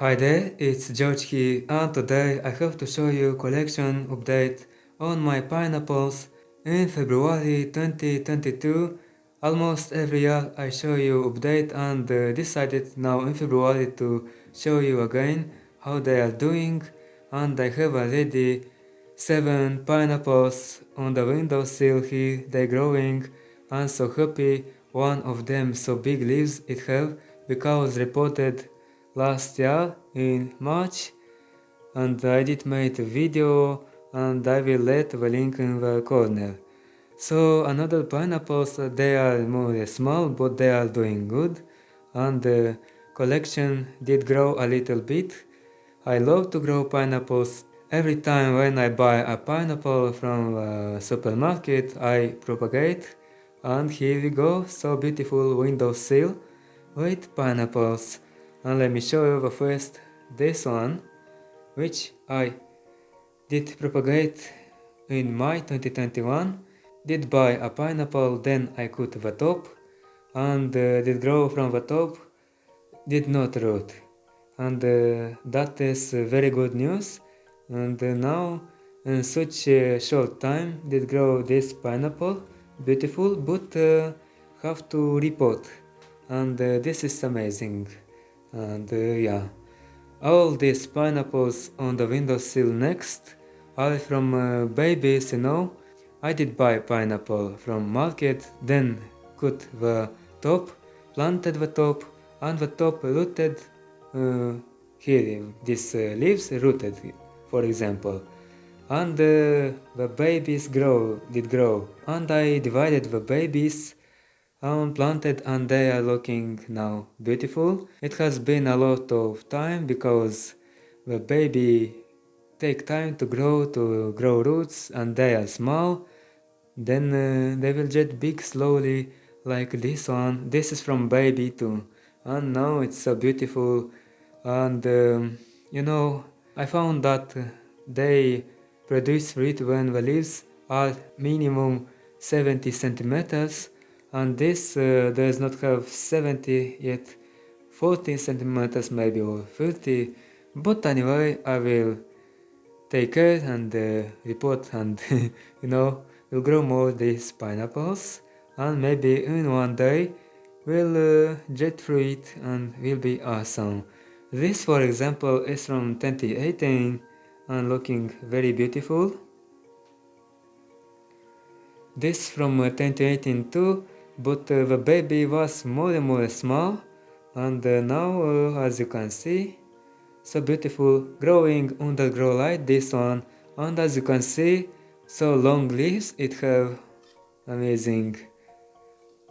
Hi there, it's George here, and today I have to show you collection update on my pineapples in February 2022. Almost every year I show you update and decided now in February to show you again how they are doing, and I have already 7 pineapples on the windowsill here, they growing. I'm so happy. One of them so big leaves it have because reported last year in March, and I did make a video and I will let the link in the corner. So another pineapples, they are more small but they are doing good, and the collection did grow a little bit. I love to grow pineapples. Every time when I buy a pineapple from a supermarket, I propagate, and here we go, so beautiful windowsill with pineapples. And let me show you the first, this one, which I did propagate in May 2021. Did buy a pineapple, then I cut the top, and did grow from the top, did not root. And that is very good news. And now, in such a short time, did grow this pineapple, beautiful, but have to repot. And this is amazing. And yeah, all these pineapples on the windowsill next are from babies, you know. I did buy pineapple from market, then cut the top, planted the top, and the top rooted. uh, Here these leaves rooted, for example, and the babies did grow, and I divided the babies and planted, and they are looking now beautiful. It has been a lot of time because the baby take time to grow roots, and they are small. Then they will get big slowly, like this one. This is from baby too, and now it's so beautiful. And you know, I found that they produce fruit when the leaves are minimum 70 centimeters, and this does not have 70 yet, 40 centimeters maybe, or 30. But anyway, I will take care and report, and you know, we'll grow more these pineapples, and maybe in one day we'll get fruit and will be awesome. This, for example, is from 2018 and looking very beautiful. This from 2018 too, but the baby was more and more small, and now, as you can see, so beautiful, growing under grow light, this one, and as you can see, so long leaves it have, amazing,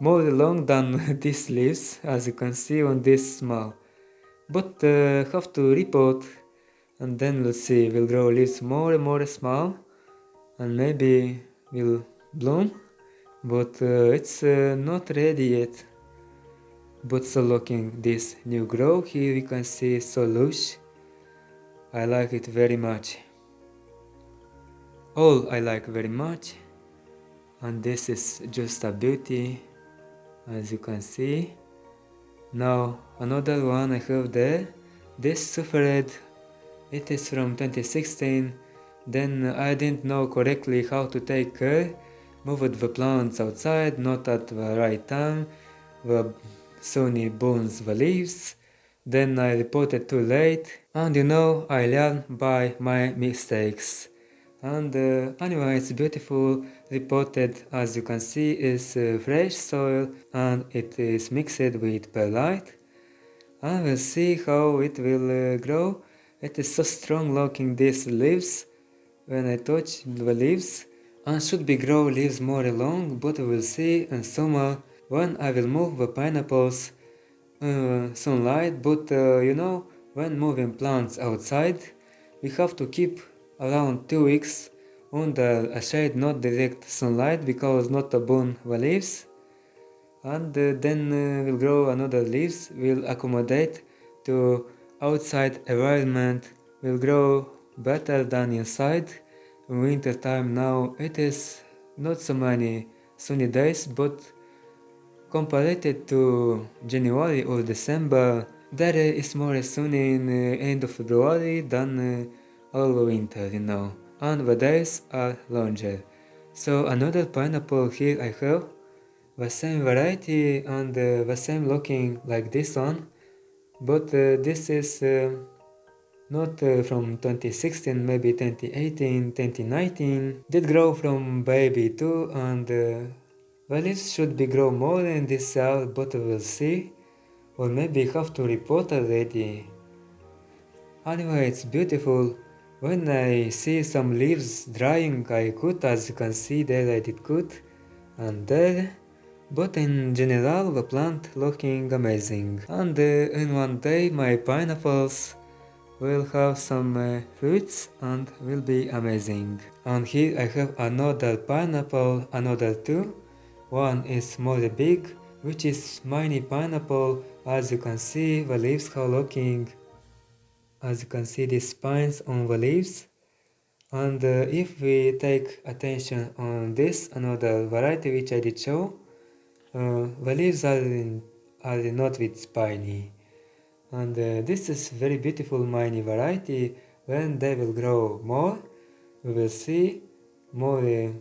more long than these leaves, as you can see on this small, but have to repot, and then we'll see, will grow leaves more and more small, and maybe will bloom, but it's not ready yet. But so looking this new grow, here you can see so lush. I like it very much. All I like very much, and this is just a beauty, as you can see. Now another one I have there, this suffered, it is from 2016. Then I didn't know correctly how to take care, moved the plants outside, not at the right time, the sunny burns the leaves, then I reported too late, and you know, I learned by my mistakes. And anyway, it's beautiful, reported, as you can see, is fresh soil, and it is mixed with perlite, and we'll see how it will grow. It is so strong looking, these leaves, when I touch the leaves, and should be grow leaves more long, but we will see in summer when I will move the pineapples sunlight. But you know, when moving plants outside, we have to keep around 2 weeks under a shade, not direct sunlight, because not to burn the leaves, and then will grow another leaves, will accommodate to outside environment, will grow better than inside. In winter time now it is not so many sunny days, but compared to January or December, there is more sun in end of February than all winter, and the days are longer. So another pineapple here I have, the same variety and the same looking like this one, but this is not from 2016, maybe 2018, 2019. Did grow from baby too, and the leaves should be grow more in this cell, but we'll see. Or maybe have to report already. Anyway, it's beautiful. When I see some leaves drying, I cut, as you can see there I did cut, and there. But in general, the plant looking amazing. And in one day my pineapples will have some fruits and will be amazing. And here I have another pineapple, another two. One is more big, which is mini pineapple. As you can see, the leaves are looking. As you can see, the spines on the leaves. And if we take attention on this another variety which I did show, the leaves are not with spiny. And this is very beautiful mini variety. When they will grow more, we will see more.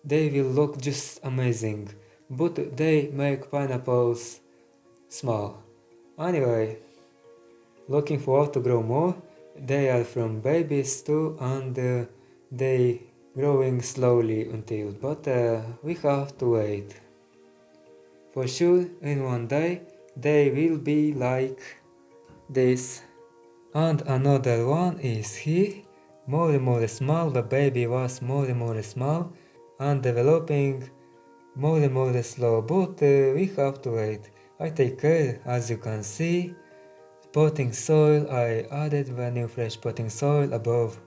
They will look just amazing, but they make pineapples small. Anyway, looking forward to grow more. They are from babies too, and they growing slowly until, but we have to wait. For sure, in one day, they will be like this. And another one is here, more and more small. The baby was more and more small and developing more and more slow, but we have to wait. I take care, as you can see. Potting soil, I added the new fresh potting soil above,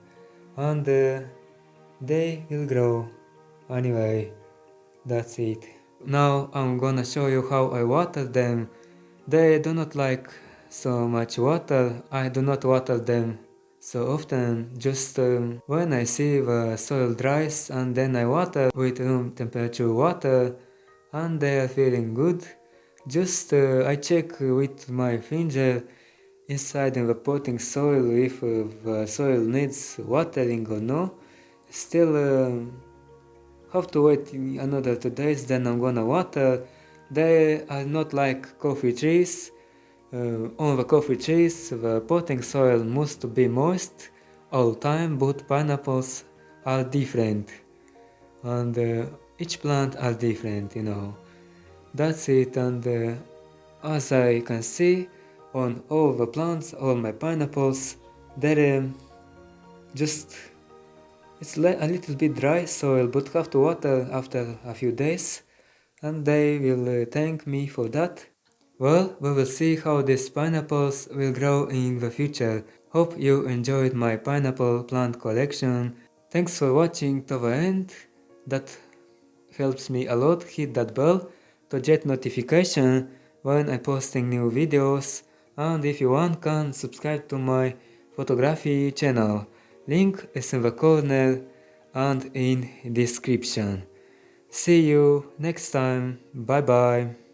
and they will grow. Anyway, that's it. Now I'm gonna show you how I water them. They do not like so much water. I do not water them so often, just when I see the soil dries, and then I water with room temperature water and they are feeling good. Just I check with my finger inside in the potting soil if the soil needs watering or no. Still have to wait another 2 days, then I'm gonna water. They are not like coffee trees. On the coffee trees, the potting soil must be moist all time, but pineapples are different, and each plant are different. That's it, and as I can see, on all the plants, all my pineapples, they're just, it's a little bit dry soil, but have to water after a few days, and they will thank me for that. Well, we will see how these pineapples will grow in the future. Hope you enjoyed my pineapple plant collection. Thanks for watching to the end. That helps me a lot. Hit that bell to get notification when I'm posting new videos. And if you want, can subscribe to my photography channel. Link is in the corner and in description. See you next time. Bye bye.